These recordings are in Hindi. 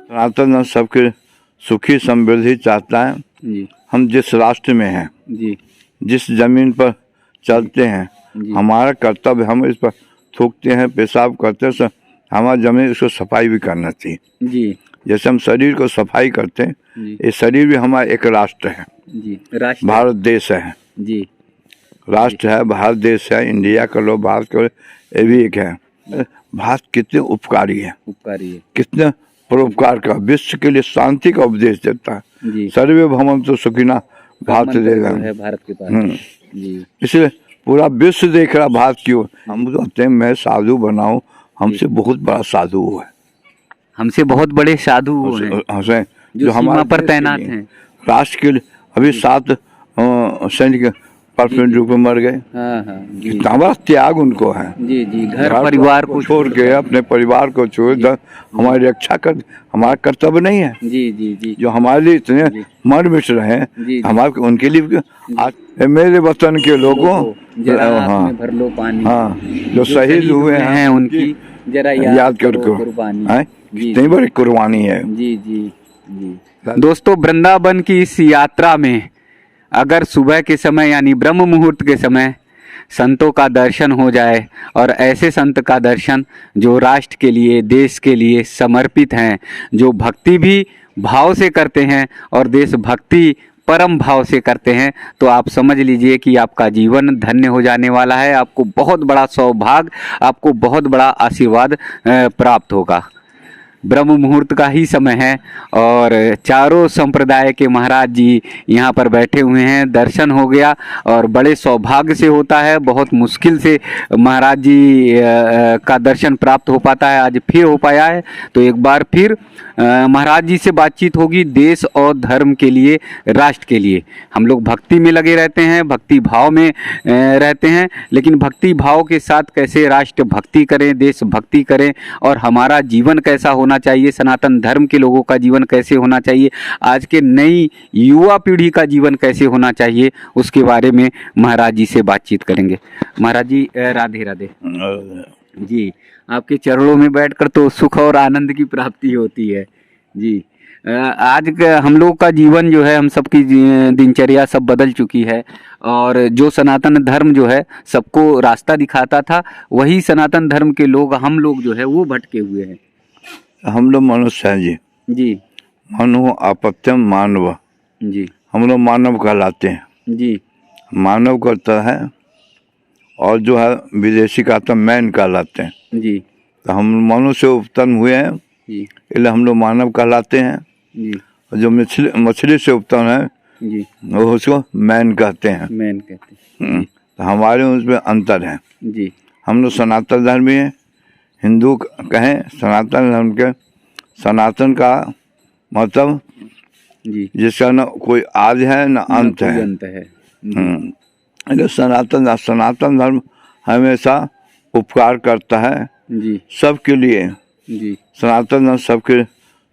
सनातन धर्म सबके सुखी समृद्धि चाहता है जी। हम जिस राष्ट्र में हैं, जी। जिस जमीन पर चलते हैं, हमारा कर्तव्य, हम इस पर थूकते हैं, पेशाब करते हैं, हमारा जमीन, इसको सफाई भी करना चाहिए जी। जैसे हम शरीर को सफाई करते हैं, ये शरीर भी हमारा एक राष्ट्र है जी। राष्ट्र, भारत देश है जी, राष्ट्र है, भारत देश है, इंडिया कर लो, भारत कर लो, ये भी एक है। भारत कितने उपकारी है, उपकारी है। कितने परोपकार का, विश्व के लिए शांति का उपदेश देता है। जी। सर्वे भवन्तु सुखिनः भारत देगा है भारत के पास। जी। इसलिए पूरा विश्व देख रहा भारत की ओर। हम कहते हैं मैं साधु बनाऊं, हमसे बहुत बड़ा साधु वो है, हमसे बहुत बड़े साधु वो हैं जो सीमा पर तैनात हैं। राष्ट्र के लिए अभी 7 सैनिक परफेक्ट रूप में मर गए। हाँ हाँ जी। कितना बड़ा त्याग उनको है। जी जी, घर परिवार को छोड़ के, अपने परिवार को छोड़, हमारी रक्षा कर, हमारा कर्तव्य नहीं है। जी जी जी। जो हमारे लिए इतने मर मिट रहे हैं, हमारे उनके लिए आज मेरे वतन के लोगों, हाँ, भर लो पानी, हाँ, जो शहीद हुए हैं उनकी जरा याद कर कितनी बड़ी कुर्बानी है। जी जी जी। दोस्तों, वृंदावन की इस यात्रा में अगर सुबह के समय यानी ब्रह्म मुहूर्त के समय संतों का दर्शन हो जाए, और ऐसे संत का दर्शन जो राष्ट्र के लिए, देश के लिए समर्पित हैं, जो भक्ति भी भाव से करते हैं और देशभक्ति परम भाव से करते हैं, तो आप समझ लीजिए कि आपका जीवन धन्य हो जाने वाला है। आपको बहुत बड़ा सौभाग्य, आपको बहुत बड़ा आशीर्वाद प्राप्त होगा। ब्रह्म मुहूर्त का ही समय है और चारों संप्रदाय के महाराज जी यहाँ पर बैठे हुए हैं। दर्शन हो गया और बड़े सौभाग्य से होता है, बहुत मुश्किल से महाराज जी का दर्शन प्राप्त हो पाता है। आज फिर हो पाया है, तो एक बार फिर महाराज जी से बातचीत होगी देश और धर्म के लिए, राष्ट्र के लिए। हम लोग भक्ति में लगे रहते हैं, भक्ति भाव में रहते हैं, लेकिन भक्ति भाव के साथ कैसे राष्ट्र भक्ति करें, देश भक्ति करें, और हमारा जीवन कैसा होना चाहिए, सनातन धर्म के लोगों का जीवन कैसे होना चाहिए, आज के नई युवा पीढ़ी का जीवन कैसे होना चाहिए, उसके बारे में महाराज जी से बातचीत करेंगे। महाराज जी राधे राधे जी। आपके चरणों में बैठकर तो सुख और आनंद की प्राप्ति होती है जी। आज हम लोग का जीवन जो है, हम सबकी दिनचर्या सब बदल चुकी है, और जो सनातन धर्म जो है सबको रास्ता दिखाता था, वही सनातन धर्म के लोग, हम लोग जो है वो भटके हुए हैं। हम लोग मनुष्य हैं जी। जी। मनु अपत्यम मानव जी। हम लोग मानव कहलाते हैं जी। मानव करता है, और जो है विदेशी का तो मैन कहलाते हैं जी। तो हम मनुष्य से उत्पन्न हुए हैं जी, इसलिए हम लोग मानव कहलाते हैं जी। और जो मछली से उत्पन्न है जी, वो उसको मैन कहते हैं। मैन कहते हैं। तो हमारे उसमें अंतर है जी। हम लोग सनातन धर्मी हैं, हिंदू कहें, सनातन धर्म के, सनातन का मतलब जी, जिसका न कोई आदि है न अंत है। सनातन धर्म हमेशा उपकार करता है जी, सबके लिए जी। सनातन धर्म सबके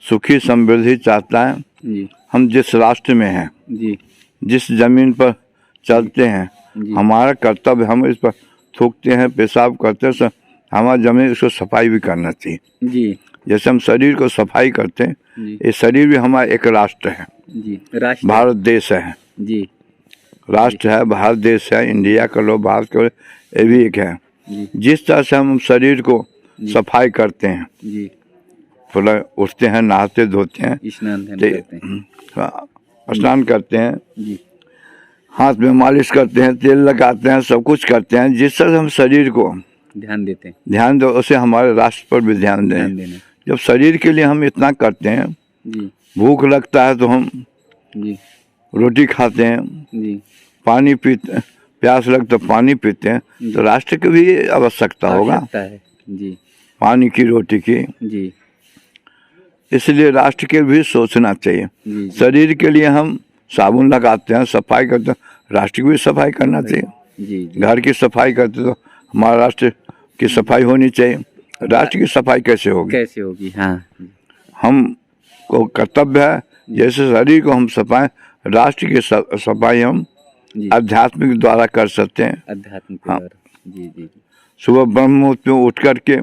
सुखी समृद्धि चाहता है जी। हम जिस राष्ट्र में हैं जी, जिस जमीन पर चलते हैं, हमारा कर्तव्य, हम इस पर थूकते हैं, पेशाब करते हैं, हमारा जमीन, इसको सफाई भी करना चाहिए जी। जैसे हम शरीर को सफाई करते हैं, ये शरीर भी हमारा एक राष्ट्र है जी। राष्ट्र, भारत देश है जी। राष्ट्र है, भारत देश है, इंडिया कर लो, भारत कर लो, ये भी एक है। जिस तरह से हम शरीर को सफाई करते हैं जी, थोड़ा उठते हैं, नहाते धोते हैं, स्नान करते हैं जी, हाथ में मालिश करते हैं, तेल लगाते हैं, सब कुछ करते हैं, जिस तरह हम शरीर को ध्यान देते हैं, ध्यान दो, उसे हमारे राष्ट्र पर भी ध्यान दें। जब शरीर के लिए हम इतना करते हैं जी, भूख लगता है तो हम जी रोटी खाते हैं जी, पानी पीते, प्यास लगता तो पानी पीते हैं, तो राष्ट्र की भी आवश्यकता होगा जी, पानी की, रोटी की जी। इसलिए राष्ट्र के भी सोचना चाहिए। शरीर के लिए हम साबुन लगाते हैं, सफाई करते हैं, राष्ट्र की भी सफाई करना चाहिए जी। घर की सफाई करते तो हमारा राष्ट्र की सफाई होनी चाहिए। राष्ट्र की सफाई कैसे होगी? हाँ, हम को कर्तव्य है, जैसे शरीर को हम सफाई, राष्ट्र की सफाई हम आध्यात्मिक द्वारा कर सकते हैं। आध्यात्मिक, हाँ जी जी। सुबह ब्रह्म मुहूर्त में उठ करके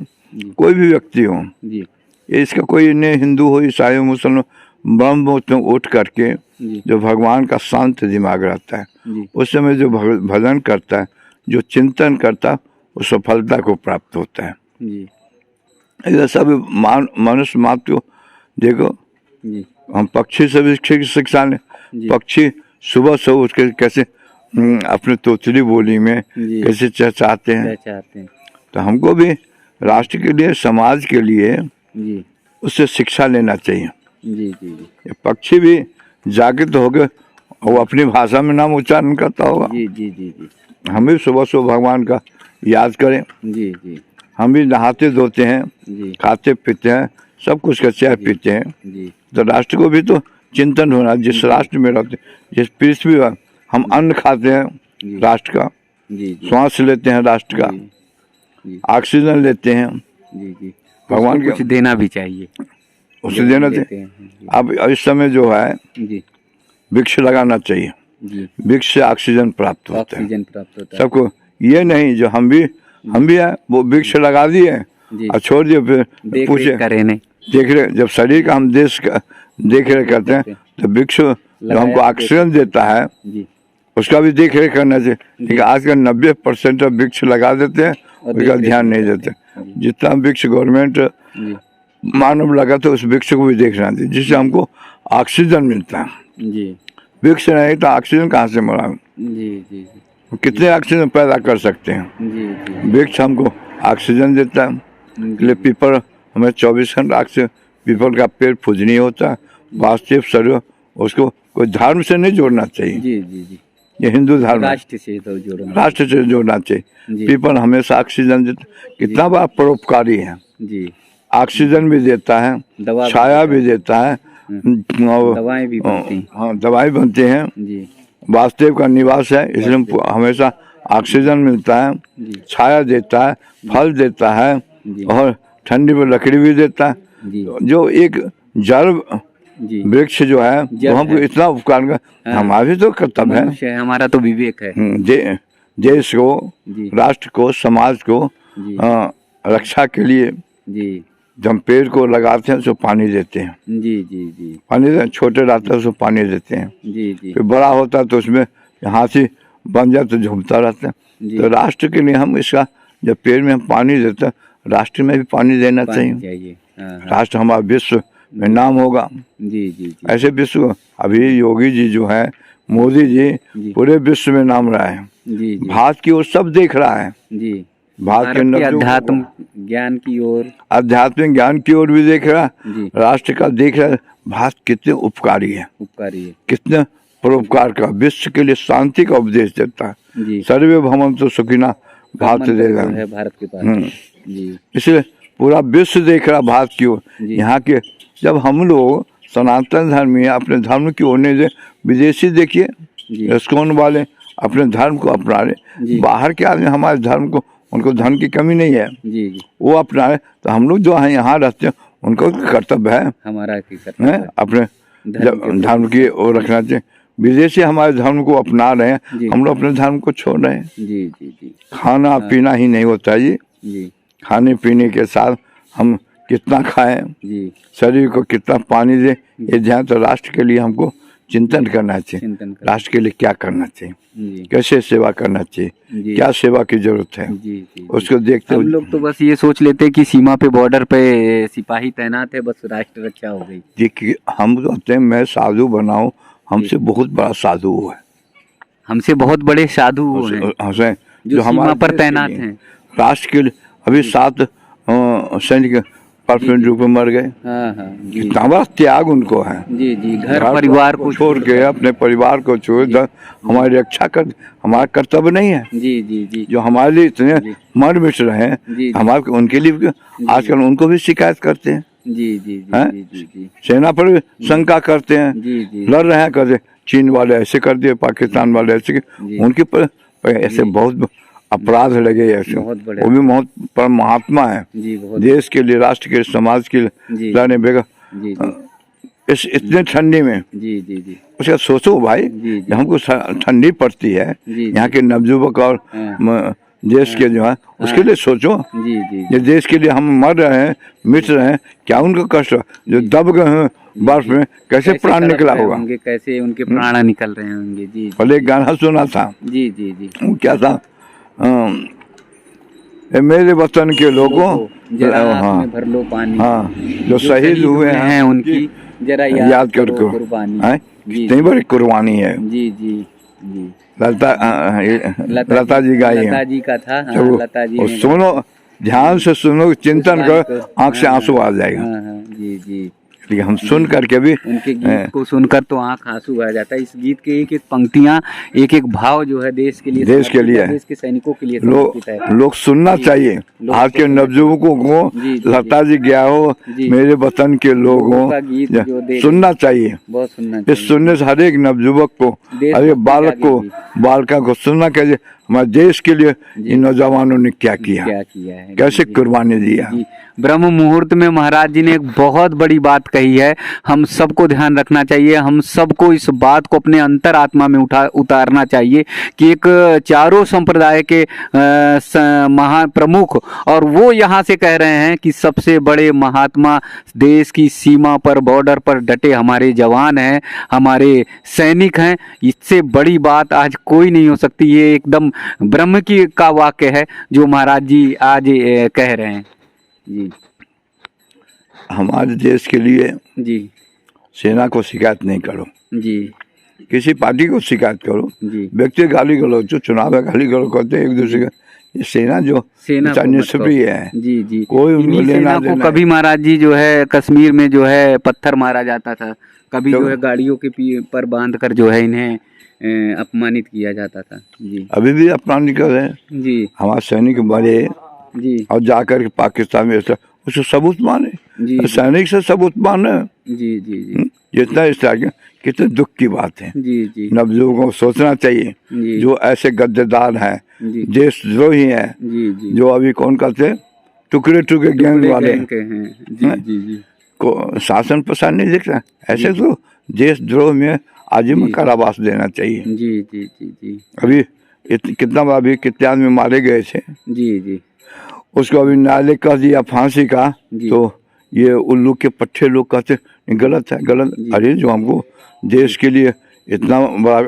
कोई भी व्यक्ति हो, जी इसका कोई नहीं, हिंदू हो ईसाई हो मुसलमान, ब्रह्म मुहूर्त में उठ करके जो भगवान का शांत दिमाग रहता है, उस समय जो भजन करता है, जो चिंतन करता है, वो सफलता को प्राप्त होता है। ऐसा सब मनुष्य मात्र को देखो, हम पक्षी से भी शिक्षा लें। पक्षी सुबह से उठ के कैसे अपने तोतली बोली में कैसे चहचहाते हैं, तो हमको भी राष्ट्र के लिए, समाज के लिए उससे शिक्षा लेना चाहिए। ये पक्षी भी जागृत हो गए, वो अपनी भाषा में नाम उच्चारण करता होगा। हम भी सुबह सुबह भगवान का याद करें। हम भी नहाते धोते हैं, खाते पीते हैं, सब कुछ का चाय पीते हैं, तो राष्ट्र को भी तो चिंतन होना। जिस राष्ट्र में रहते, जिस पृथ्वी पर हम अन्न खाते हैं राष्ट्र का, श्वास लेते हैं राष्ट्र का, ऑक्सीजन लेते हैं, भगवान कुछ देना भी चाहिए, उसे देना चाहिए। अब इस समय जो है वृक्ष लगाना चाहिए, वृक्ष से ऑक्सीजन प्राप्त होता है सबको। ये नहीं जो हम भी है वो वृक्ष लगा दिए और छोड़ दिए, फिर पूछे देख रहे, जब शरीर का हम देश का देख रेख करते हैं तो वृक्ष जो हमको ऑक्सीजन देता है उसका भी देख रेख करना चाहिए। लेकिन आजकल 90% वृक्ष लगा देते हैं, उसका ध्यान नहीं देते। जितना वृक्ष गवर्नमेंट मानव लगाते उस वृक्ष को भी देखना चाहिए, जिससे हमको ऑक्सीजन मिलता है। वृक्ष नहीं तो ऑक्सीजन कहाँ से मिला? कितने ऑक्सीजन पैदा कर सकते हैं? वृक्ष हमको ऑक्सीजन देता है। इसलिए पीपल हमें 24 घंटा ऑक्सीजन, पीपल का पेड़ पूजनीय होता है, वास्तविक शरीर, उसको कोई धर्म से नहीं जोड़ना चाहिए। ये हिंदू धर्म राष्ट्र से जोड़ना चाहिए। पीपल हमेशा ऑक्सीजन देता, कितना बड़ा परोपकारी है। ऑक्सीजन भी देता है, छाया भी देता है, दवाएं भी बनती हैं। हाँ, दवाई बनते हैं, वास्तव का निवास है, इसलिए हमेशा ऑक्सीजन मिलता है, छाया देता है, फल देता है और ठंडी में लकड़ी भी देता है। जो एक जड़ वृक्ष जो है वो हमको इतना उपकार कर, हमारे तो कर्तव्य है, हमारा तो विवेक है। देश को, राष्ट्र को, समाज को रक्षा के लिए जब पेड़ को लगाते हैं तो पानी देते हैं। पानी देते, छोटे रहता है उसको पानी देते हैं। फिर बड़ा होता है तो उसमें हाथी बन जाए तो झूमता रहता है। तो राष्ट्र के लिए हम इसका, जब पेड़ में हम पानी देते हैं, राष्ट्र में भी पानी देना चाहिए। राष्ट्र हमारा विश्व में नाम होगा। ऐसे विश्व, अभी योगी जी जो है, मोदी जी पूरे विश्व में नाम रहा है। भारत की ओर सब देख रहा है, भारत के अंदर अध्यात्म ज्ञान की ओर, आध्यात्मिक ज्ञान की ओर भी देख रहा है, राष्ट्र का देख रहा है। भारत कितने उपकारी है, कितने परोपकार का, विश्व के लिए शांति का उपदेश देता है। सर्वे भवन्तु सुखिनः भारत देगा है भारत के पास। इसलिए पूरा विश्व देख रहा भारत की ओर। यहाँ के जब हम लोग सनातन धर्मी अपने धर्म की ओर नहीं दे, विदेशी देखिए इस्कॉन वाले अपने धर्म को अपना रहे। बाहर के आदमी हमारे धर्म को, उनको धर्म की कमी नहीं है, वो अपना रहे। तो हम लोग जो है यहाँ रहते हैं, उनको कर्तव्य है हमारा अपने धर्म की ओर रखना चाहिए। विदेशी हमारे धर्म को अपना रहे हैं, हम लोग अपने धर्म को छोड़ रहे हैं। खाना पीना ही नहीं होता जी, खाने पीने के साथ हम कितना खाएं, शरीर को कितना पानी दे, ये ध्यान। तो राष्ट्र के लिए हमको चिंतन करना चाहिए, राष्ट्र के लिए क्या करना चाहिए, कैसे सेवा करना चाहिए, क्या सेवा की जरूरत है, उसको देखते हम लोग तो बस ये सोच लेते हैं कि सीमा पे, बॉर्डर पे सिपाही तैनात है, बस राष्ट्र रक्षा हो गई। देखिए हम कहते हैं मैं साधु बनाऊं, हमसे बहुत बड़ा साधु है, हमसे बहुत बड़े साधु हैं जो हमारे पर तैनात हैं। राष्ट्र के लिए अभी 7 सैनिक परमानेंट रूप में मर गए। कितना बड़ा त्याग उनको है। घर परिवार को छोड़ के, अपने परिवार को छोड़, हमारी रक्षा कर, हमारा कर्तव्य नहीं है। जो हमारे लिए इतने मर मिट रहे हैं, हमारे उनके लिए आजकल उनको भी शिकायत करते हैं। सेना पर भी शंका करते हैं, लड़ रहे हैं, करते चीन वाले ऐसे कर दिए, पाकिस्तान वाले ऐसे, उनके पर ऐसे बहुत अपराध लगे ऐसे। वो भी बहुत पर महात्मा है, देश के लिए, राष्ट्र के लिए, समाज के लिए लड़ने बेगा। इस इतने ठंडी में उसका सोचो भाई, हमको ठंडी पड़ती है, यहाँ के नवयुवक और देश के जो है उसके लिए सोचो। जी जी ये देश के लिए हम मर रहे हैं, मिट रहे हैं, क्या उनका कष्ट जो दब गए हैं बर्फ में, कैसे प्राण तड़प निकला रहे होगा। होंगे, कैसे उनके प्राण निकल रहे होंगे। जी जी पहले एक गाना सुना था, जी जी जी। वो क्या था, ए मेरे वतन के लोगों, जरा आँख हाँ में भर लो पानी, हाँ, जो शहीद हुए हैं उनकी जरा याद कर को, कुर्बानी। कितनी बड़ी कुर्बानी है। जी जी जी। लता जी गाई लता है। जी का था। हाँ, तो लता जी वो ने सुनो, ध्यान से सुनो, चिंतन करो, आंख से आंसू आ जाएगा। हाँ हाँ जी जी। ठीक है, हम सुन करके भी उनके गीत को सुनकर तो आंख आंसू आ जाता है। इस गीत के एक एक पंक्तियां, एक एक भाव जो है देश के लिए, देश के लिए, देश के सैनिकों के लिए समर्पित है। लोग सुनना चाहिए। आज के नवयुवकों को लता जी गया हो, मेरे वतन के लोगों का गीत जो सुनना चाहिए। बहुत सुनना इस चाहिए। सुनने से हर एक नवयुवक को, हर एक बालक को, बालिका को सुनना चाहिए, हमारे देश के लिए इन नौजवानों ने क्या किया है, कैसे कुर्बानी दिया। ब्रह्म मुहूर्त में महाराज जी ने एक बहुत बड़ी बात कही है, हम सबको ध्यान रखना चाहिए। हम सबको इस बात को अपने अंतरात्मा में उतारना चाहिए कि एक चारों संप्रदाय के महाप्रमुख, और वो यहाँ से कह रहे हैं कि सबसे बड़े महात्मा, देश की सीमा पर, बॉर्डर पर डटे हमारे जवान हैं, हमारे सैनिक हैं। इससे बड़ी बात आज कोई नहीं हो सकती। ये एकदम ब्रह्म की का वाक्य है जो महाराज जी आज कह रहे हैं। जी, हमारे देश के लिए जी, सेना को शिकायत नहीं करो, जी, किसी पार्टी को शिकायत करो, जी, व्यक्ति गाली गलो, जो चुनाव है गाली गलो करते हैं एक दूसरे का। ये सेना जो निष्क्रिय है, जी जी, कोई उनको लेना को कभी महाराज जी जो है कश्मीर में जो है पत्थर मारा जाता था, कभी जो है गाड़ियों के पर बांध कर जो है इन्हें अपमानित किया जाता था। जी, अभी भी अपमानित कर रहे हैं। जी, हमारे सैनिक मरे जी, और जाकर के पाकिस्तान में उसको सबूत माने, सैनिक से सबूत माने। जी जी जी, जितना इस तरह कितने दुख की बात है। जी जी, नवयुवकों को सोचना चाहिए, जो ऐसे गद्देदार हैं, देशद्रोही हैं, जो अभी कौन कहते टुकड़े टुकड़े गैंग वाले को शासन पसंद नहीं दिखता, ऐसे तो देशद्रोह में आजीवन कारावास देना चाहिए। जी जी जी जी, अभी कितना अभी कितने आदमी मारे गए थे। जी जी, उसको अभी न्यायालय कह दिया फांसी का, तो ये उल्लू के पट्टे लोग कहते गलत है, गलत। अरे जो हमको देश के लिए इतना बड़ा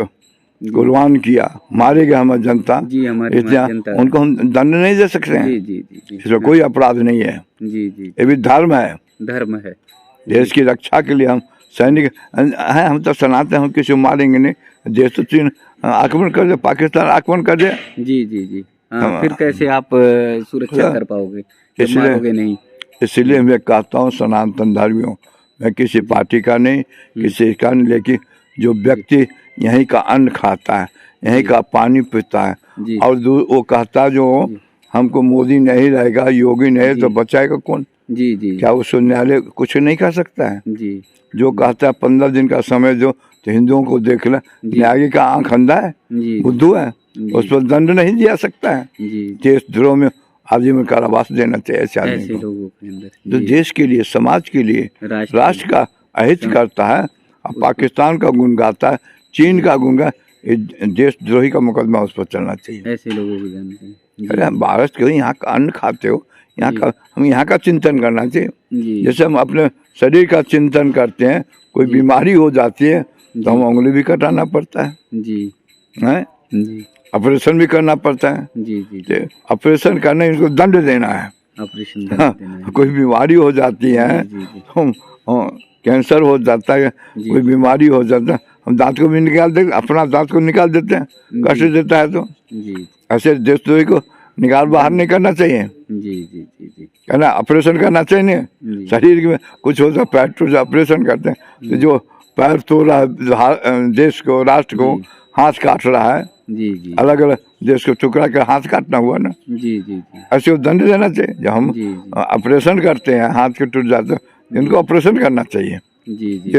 कुर्बान किया, मारे गए हमारी जनता, इतना उनको हम दंड नहीं दे सकते हैं। इसमें कोई अपराध नहीं है। जी जी, ये भी धर्म है, धर्म है। देश की रक्षा के लिए हम सैनिक हैं, हम तो सनाते हैं, हम किसी को मारेंगे नहीं। देश तो चीन आक्रमण कर दे, पाकिस्तान आक्रमण कर दे। जी जी जी, फिर कैसे आप सुरक्षा कर पाओगे, मारोगे नहीं। इसलिए मैं कहता हूँ सनातन धर्मियों, मैं किसी पार्टी का नहीं, किसी का नहीं, लेकिन जो व्यक्ति यहीं का अन्न खाता है, यहीं का पानी पीता है, और वो कहता जो हमको मोदी नहीं रहेगा, योगी नहीं, तो बचाएगा कौन। जी जी, क्या उस न्यायालय कुछ नहीं कर सकता है। जी, जो कहता है 15 दिन का समय जो, तो हिंदुओं को देख ले, न्याय का आंख अंधा है, बुद्धू है, उस पर दंड नहीं दिया सकता है। देशद्रोह में आजीवन कारावास देना चाहिए ऐसे लोगों के अंदर, जो देश के लिए, समाज के लिए, राष्ट्र का अहित करता है, अब पाकिस्तान का गुण गाता है, चीन का गुण गा, देशद्रोही का मुकदमा उस पर चलना चाहिए। ऐसे लोगों को जानते हैं। अरे भारत के यहाँ का अन्न खाते हो, यहाँ का, हम यहाँ का चिंतन करना चाहिए। जैसे हम अपने शरीर का चिंतन करते हैं, कोई बीमारी हो जाती है तो हम उंगली भी कटाना पड़ता है। जी, है, ऑपरेशन भी करना पड़ता है। जी जी, ऑपरेशन करने इनको दंड देना है, ऑपरेशन। हाँ, कोई बीमारी हो जाती है, कैंसर हो जाता है, कोई बीमारी हो जाता है, हम दांत को भी निकाल देते, अपना दांत को निकाल देते हैं, कष्ट देता है तो। जी, ऐसे देशद्रोही को निकाल बाहर नहीं करना चाहिए। जी जी जी जी, है ना, ऑपरेशन करना चाहिए। शरीर में कुछ हो जाए, पैर टूट जाए, ऑपरेशन करते हैं, तो जो पैर तोड़ रहा है देश को, राष्ट्र को, हाथ काट रहा है, जी जी, अलग अलग देश को टुकड़ा कर हाथ काटना हुआ ना। जी जी, ऐसे दंड देना चाहिए। जब हम ऑपरेशन करते हैं, हाथ के टूट जाते, इनको ऑपरेशन करना चाहिए। जी जी,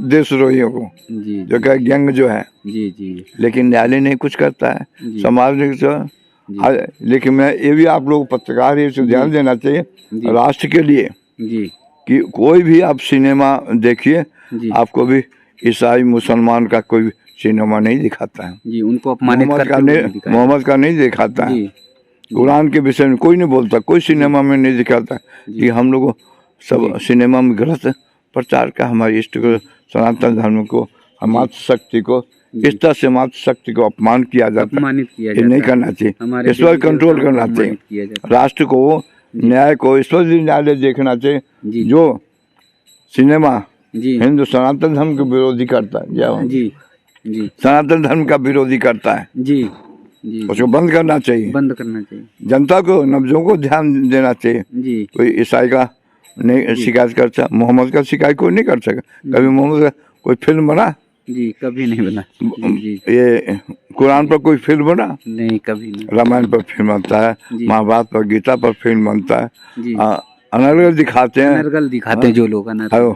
देशद्रोहियों को, जो क्या गैंग जो है। जी जी, लेकिन न्यायालय नहीं कुछ करता है, समाज ने। लेकिन मैं ये भी आप लोग पत्रकार ये ध्यान देना चाहिए राष्ट्र के लिए, कि कोई भी आप सिनेमा देखिए, आपको भी ईसाई मुसलमान का कोई सिनेमा नहीं दिखाता है। जी, उनको अपमानित करके मोहम्मद का नहीं दिखाता है। कुरान के विषय में कोई नहीं बोलता, कोई सिनेमा में नहीं दिखाता कि हम लोग सब सिनेमा में गलत प्रचार का हमारे इष्ट को, सनातन धर्म को, मातृशक्ति को इस तरह से मातृशक्ति को अपमान किया जाता, अपमानित किया ये नहीं करना चाहिए। इस पर कंट्रोल करना चाहिए, राष्ट्र को, न्याय को ईश्वरीय न्यायालय देखना चाहिए। जो सिनेमा हिंदू सनातन धर्म के विरोधी करता है, जी जी सनातन धर्म का विरोधी करता है, जी जी, उसको बंद करना चाहिए, बंद करना चाहिए। जनता को, नब्जों को ध्यान देना चाहिए। जी, कोई ईसाई का नहीं शिकायत करता, मोहम्मद का शिकायत कोई नहीं कर सका। कभी मोहम्मद का कोई फिल्म बना? जी कभी नहीं बना। जी, ये कुरान पर कोई फिल्म बना? नहीं, कभी नहीं। रामायण पर फिल्म बनता है, महाभारत पर, गीता पर फिल्म बनता है, अनर्गल दिखाते हैं, अनर्गल दिखाते हैं जो लोग अनर्गल,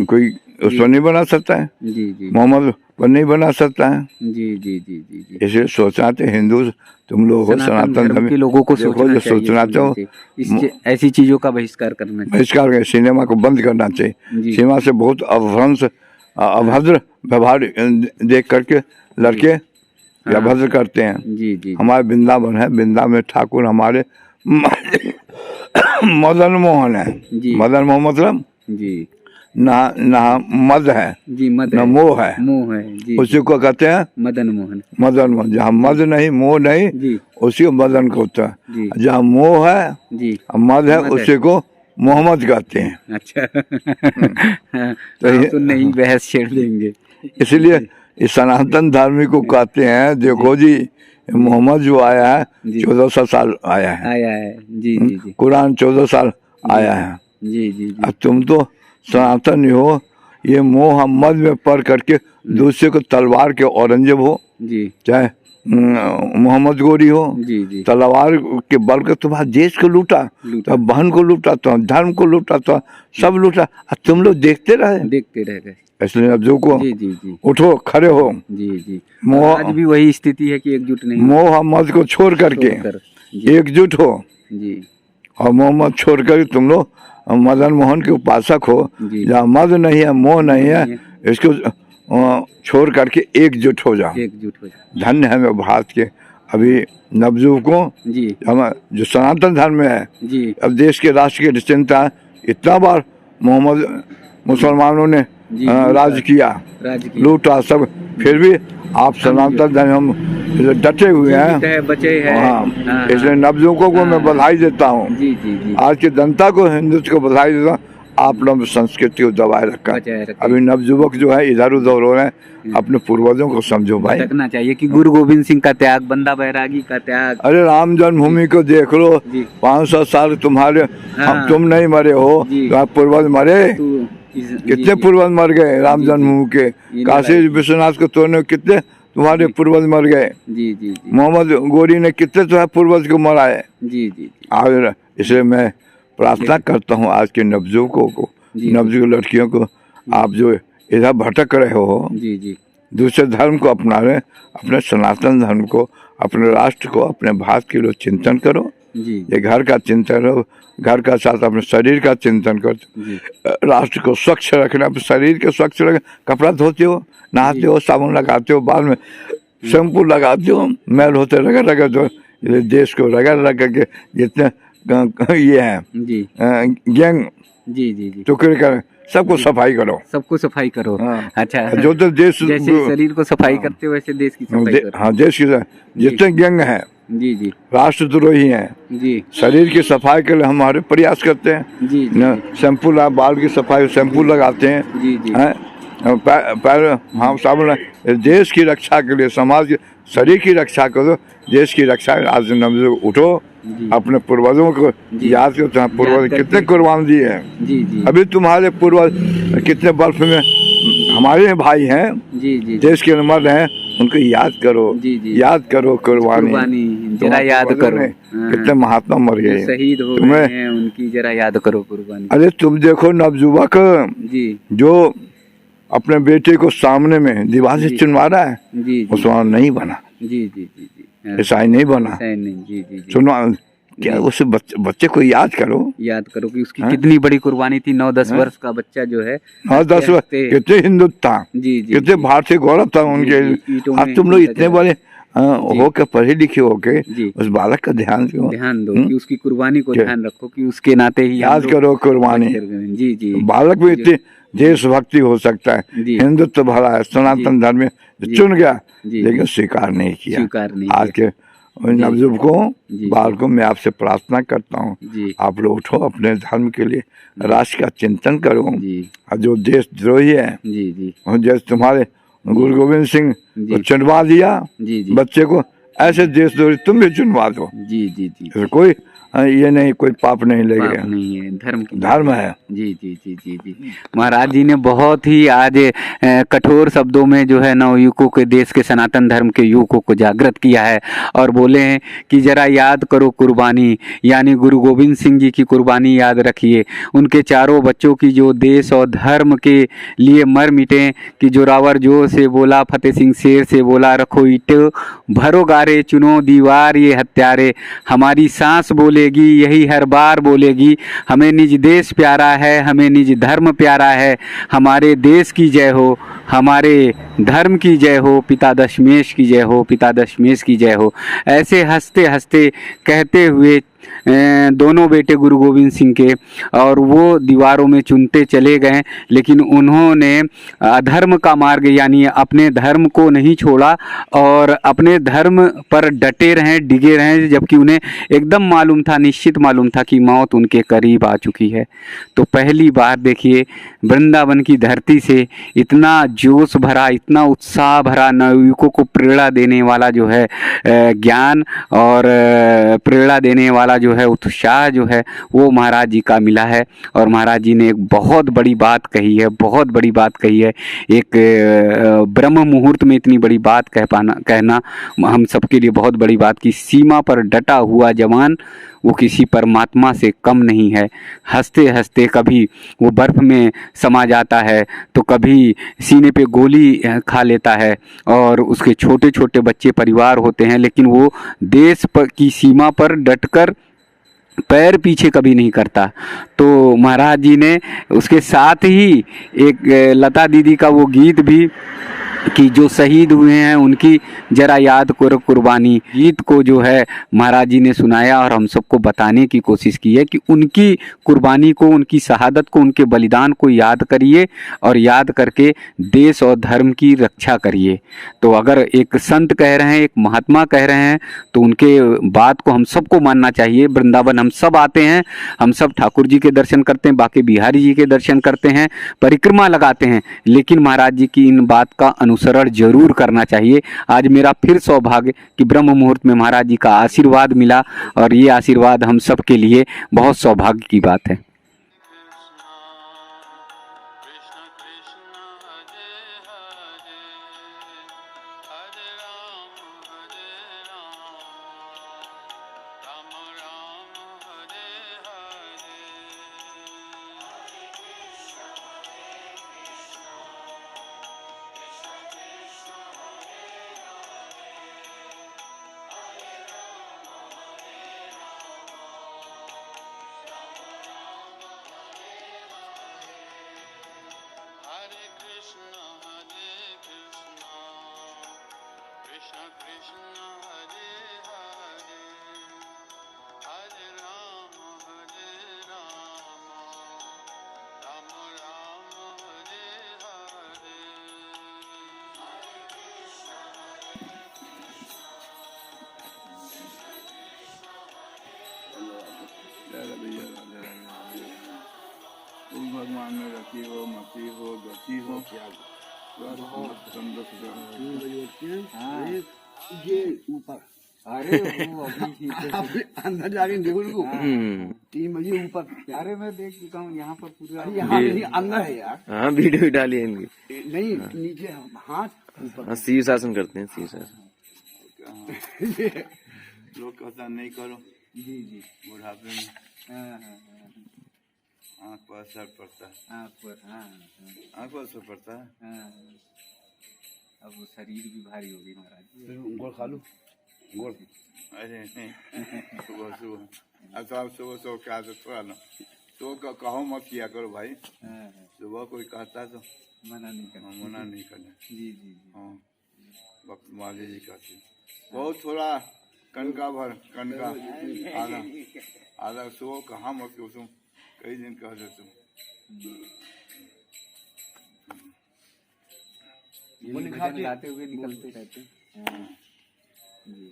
कोई उसको नहीं बना सकता है, जी जी, मोहम्मद पर नहीं बना सकता है। जी जी जी जी जी, इसलिए सोचना चाहिए, हिंदू तुम लोग हो, सनातन धर्म के लोगों को सोचना चाहिए, ऐसी चीजों का बहिष्कार करना चाहिए, बहिष्कार कर, सिनेमा को बंद करना चाहिए। सिनेमा से बहुत अभ्रंश, अभद्र व्यवहार देख करके लड़के अभद्र करते हैं। जी जी, हमारे वृंदावन है, वृंदावन में ठाकुर हमारे मदन मोहन है। मदन मोहन मतलब जी ना मद है जी, मद न मोह है, मोह है जी, उसी को कहते हैं मदन मोहन। मदन मोहन, जहाँ मद नहीं, मोह नहीं, जी, उसी को मदन को होता है। जी, जहाँ मोह है जी, मद है, उसी को मोहम्मद कहते हैं। अच्छा तो नहीं बहस छेड़ देंगे। इसलिए इस सनातन धर्मी को कहते हैं, देखो जी मोहम्मद जो आया है 1400 साल आया है, जी जी जी, कुरान 14 साल आया है। जी जी, अब तुम तो सनातन ही हो, ये मोह मद में पढ़ करके दूसरे को तलवार के औरंगजेब हो, जी, चाहे मोहम्मद गोरी हो, जी जी, तलवार के बल के तुम्हारे देश को लूटा, तो बहन को लूटा, तो धर्म को लूटा, तो सब लूटा, तुम लोग देखते रह गए। इसलिए अब जो को जी जी जी, उठो, खड़े हो। जी जी, मोह, आज भी वही स्थिति है कि एकजुट नहीं, मोह मद को छोड़ करके एकजुट हो जी, और मोहम्मद छोड़ कर तुम लोग मदन मोहन के उपासक हो। जहाँ मद नहीं है, मोह नहीं है, इसको छोड़ करके एकजुट हो जाओ, एकजुट हो जाओ। धन्य है मैं भारत के अभी नवयुवकों, हम जो सनातन धर्म में है जी, अब देश के राष्ट्र की चिंता है। इतना बार मोहम्मद मुसलमानों ने राज किया, लूटा सब, फिर भी आप सनातन धर्म हम डटे हुए हैं, बचे हैं। हाँ, इसलिए नवयुवकों को मैं बधाई देता हूँ। जी जी जी, आज की जनता को, हिंदुत्व को बधाई देता हूँ। आप लोग संस्कृति को दबाए रखा, अभी नवयुवक जो है इधर उधर हो रहे हैं, अपने पूर्वजों को समझो भाई। रखना चाहिए कि गुरु गोविंद सिंह का त्याग, बंदा बैरागी का त्याग। अरे राम जन्मभूमि को देख लो, 500 साल तुम्हारे, तुम नहीं मरे हो, पूर्वज मरे, कितने पूर्वज मर गए राम जन्मभूमि के, काशी विश्वनाथ को तोड़ने कितने तुम्हारे पूर्वज मर गए। जी जी, मोहम्मद गोरी ने कितने तुम्हारे पूर्वज को मराए। जी जी, और इसलिए मैं प्रार्थना करता हूँ आज के नवयुवकों को, नवयुवक लड़कियों को, आप जो इधर भटक रहे हो, जी जी, दूसरे धर्म को अपना रहे, अपने सनातन धर्म को, अपने राष्ट्र को, अपने भारत के लिए चिंतन करो। ये घर का चिंतन करो, घर का साथ अपने शरीर का चिंतन करो, राष्ट्र को स्वच्छ रखना, अपने शरीर को स्वच्छ रखना। कपड़ा धोते हो, नहाते हो, साबुन लगाते हो, बाद में शैम्पू लगाते हो, मैल होते रगड़ रगड़ दो, देश को रगड़ रगड़ के जितने ये है गैंग, जी जी जी, टुकड़े कर, सबको सफाई करो, सबको सफाई करो। अच्छा, जो तो देश, जैसे शरीर को सफाई करते हो वैसे देश की सफाई करो। हाँ, देश की जितने गैंग है, जी जी, राष्ट्रद्रोही हैं, जी, शरीर की सफाई के लिए हमारे प्रयास करते हैं। जी जी, शैम्पू बाल की सफाई शैम्पू लगाते हैं। जी जी, पैर हाँ साबुन, देश की रक्षा के लिए, समाज के, शरीर की रक्षा करो, देश की रक्षा। आज नवयुवक उठो, अपने पूर्वजों को याद करो, पूर्वज कितने कुर्बान दिए हैं। जी जी, अभी तुम्हारे पूर्वज कितने बर्फ में हमारे भाई हैं, जी जी, देश के मर रहे हैं, उनको याद करो। जी जी, याद करो कुर्बानी, जरा याद करो, कितने महात्मा मर गए, शहीद हो गए हैं, उनकी जरा याद करो कुर्बानी। अरे तुम देखो नवयुवक जी, जो अपने बेटे को सामने में दीवार से चुनवा रहा है, मुसलमान नहीं बना, जी जी जी जी, ईसाई नहीं बना, जी जी, सुनो क्या उस बच्चे को याद करो कि उसकी कितनी बड़ी कुर्बानी थी। 9-10 वर्ष का बच्चा जो है, 9-10 वर्ष, कितने हिंदुत्व था, कितने भारतीय गौरव था उनके। आज तुम लोग इतने बड़े होकर पढ़े लिखे होके जी। उस बालक का ध्यान दो कि उसकी कुर्बानी को ध्यान रखो कि उसके नाते ही याद करो कुर्बानी। जी जी। बालक भी इतनी देशभक्ति हो सकता है, हिंदुत्व भरा है, सनातन धर्म में चुन गया लेकिन स्वीकार नहीं किया। आज के नवयुवकों बालकों में आपसे प्रार्थना करता हूँ, आप लोग उठो, अपने धर्म के लिए राष्ट्र का चिंतन करो। और जो देशद्रोही है, जैसे तुम्हारे गुरु गोविंद सिंह को चुनवा दिया बच्चे को, ऐसे देशद्रोही तुम भी चुनवा दो। जी जी जी। कोई ये नहीं, कोई पाप नहीं लगेगा, नहीं है, धर्म है। जी जी जी जी जी। महाराज जी ने बहुत ही आज कठोर शब्दों में जो है नवयुवकों के, देश के सनातन धर्म के युवकों को जागृत किया है और बोले हैं कि जरा याद करो कुर्बानी, यानी गुरु गोविंद सिंह जी की कुर्बानी याद रखिए, उनके चारों बच्चों की जो देश और धर्म के लिए मर मिटे, कि जोरावर जोर से बोला, फतेह सिंह शेर से बोला, रखो ईंट भरो गारे, चुनो दीवार ये हत्यारे, हमारी सांस बोलेगी यही हर बार बोलेगी, हमें निज देश प्यारा है, हमें निज धर्म प्यारा है, हमारे देश की जय हो, हमारे धर्म की जय हो, पिता दशमेश की जय हो, पिता दशमेश की जय हो। ऐसे हंसते हंसते कहते हुए दोनों बेटे गुरु गोविंद सिंह के, और वो दीवारों में चुनते चले गए, लेकिन उन्होंने अधर्म का मार्ग यानी अपने धर्म को नहीं छोड़ा और अपने धर्म पर डटे रहे, डिगे रहे, जबकि उन्हें एकदम मालूम था, निश्चित मालूम था कि मौत उनके करीब आ चुकी है। तो पहली बार देखिए वृंदावन की धरती से इतना जोश भरा, इतना उत्साह भरा, नवयुवकों को प्रेरणा देने वाला जो है ज्ञान और प्रेरणा देने वाला जो है उत्साह जो है वो महाराज जी का मिला है। और महाराज जी ने एक बहुत बड़ी बात कही है, बहुत बड़ी बात कही है। एक ब्रह्म मुहूर्त में इतनी बड़ी बात कहना हम सबके लिए बहुत बड़ी बात की। सीमा पर डटा हुआ जवान वो किसी परमात्मा से कम नहीं है। हंसते हंसते कभी वो बर्फ में समा जाता है, तो कभी सीने पे गोली खा लेता है, और उसके छोटे छोटे बच्चे परिवार होते हैं, लेकिन वो देश पर की सीमा पर डटकर पैर पीछे कभी नहीं करता। तो महाराज जी ने उसके साथ ही एक लता दीदी का वो गीत भी कि जो शहीद हुए हैं उनकी जरा याद करो कुर्बानी, गीत को जो है महाराज जी ने सुनाया और हम सबको बताने की कोशिश की है कि उनकी कुर्बानी को, उनकी शहादत को, उनके बलिदान को याद करिए और याद करके देश और धर्म की रक्षा करिए। तो अगर एक संत कह रहे हैं, एक महात्मा कह रहे हैं, तो उनके बात को हम सबको मानना चाहिए। वृंदावन हम सब आते हैं, हम सब ठाकुर जी के दर्शन करते हैं, बाकी बिहारी जी के दर्शन करते हैं, परिक्रमा लगाते हैं, लेकिन महाराज जी की इन बात का अनुसरण जरूर करना चाहिए। आज मेरा फिर सौभाग्य कि ब्रह्म मुहूर्त में महाराज जी का आशीर्वाद मिला, और ये आशीर्वाद हम सब के लिए बहुत सौभाग्य की बात है। भगवान में रखी हो, मती हो, गति हो, ये ऊपर, अरे वो अभी अंदर जाके देखो उनको 3 बजे ऊपर। अरे मैं देख चुका हूँ यहाँ पर पूरा, यहाँ नहीं अंदर है यार। हाँ वीडियो डाली है इनकी। नहीं नीचे हाथ ऊपर, शीर्ष शासन करते हैं, शीर्ष शासन। लोग कहता नहीं करो जी जी, बुढ़ापे में आँख पर असर पड़ता है, आँख पर, आँख पर असर पड़ता है। अब वो शरीर भी भारी होगी महाराज। गुड़ खा लो, गुड़। अरे नहीं, सुबह सुबह अच्छा, सुबह सुबह क्या आदत थोड़ा ना, तो कहो मत किया करो भाई। सुबह कोई कहता तो मना नहीं करना, मना नहीं करना। जी जी, हाँ, वक्त माली जी कहते बहुत थोड़ा कनका भर कनका आधा आधा सो कहाँ मत तुम कई दिन कह दे तुम ये बोले भजन खाते- गाते हुए निकलते रहते हैं। जी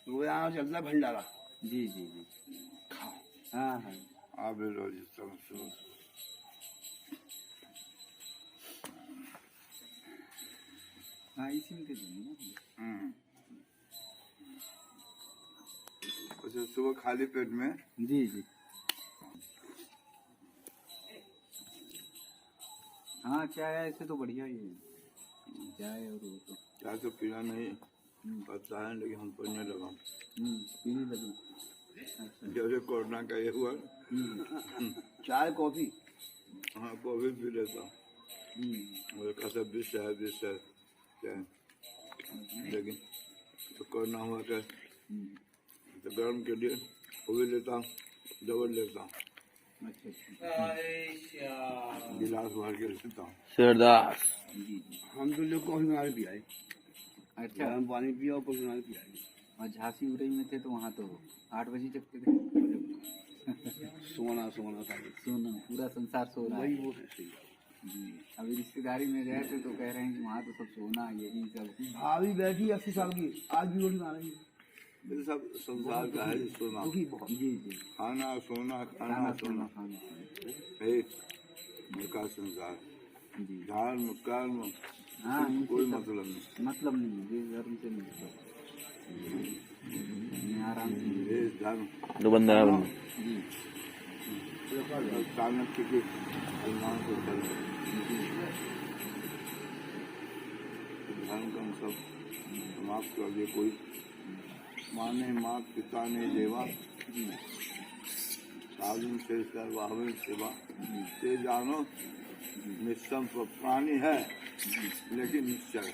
वो यहाँ चलता है भंडारा। जी जी जी हाँ हाँ आप लो जी सब सो हाँ इसी में दे देंगे ना। उसे सुबह खाली पेट में जी जी हाँ चाय ऐसे तो बढ़िया ही है चाय और वो तो चाय तो पीना नहीं पता है लेकिन हम पीने लगा पीने लगी अच्छा जब से कोरोना का ये हुआ चाय कॉफी हाँ कॉफी पी लेता हूँ मुझे कैसा विष है चाय लेकिन तो कोरोना हुआ था तो गर्म के लिए वो भी लेता हूँ डबल लेता हूँ अच्छा गिलास भर के लेता हूँ सिरदास जी हम तो लोग कॉफी बना के पियाए, अच्छा गरम पानी पिया और कॉफी बना के पियाए। और झांसी उड़ई में थे तो वहाँ तो 8 बजे जगते थे सोना सोना सारी सोना पूरा संसार सो रहा वही है वो है सही। जी अभी रिश्तेदारी में गए थे तो कह रहे हैं कि वहाँ तो सब सोना यही सब भाभी बैठी 80 साल की, आज भी रोटी बना रही है। ये सब संसार का है सोना दुखी बहुत। जी जी खाना सोना खाना खाना सोना सोना खाना एक का संसार जी धर्म कर्म हाँ इनसे कोई सब मतलब नहीं मतलब नहीं है जिस धर्म से नहीं मतलब मैं आराम से ये धर्म दो बंदा जी चाणक्य के अनुमान को धर्म धर्म का सब समाप्त कर दिए कोई माने मात पिता ने देवा साधु से सर्वाहन सेवा ये जानो निस्सम प्राणी है लेकिन निश्चय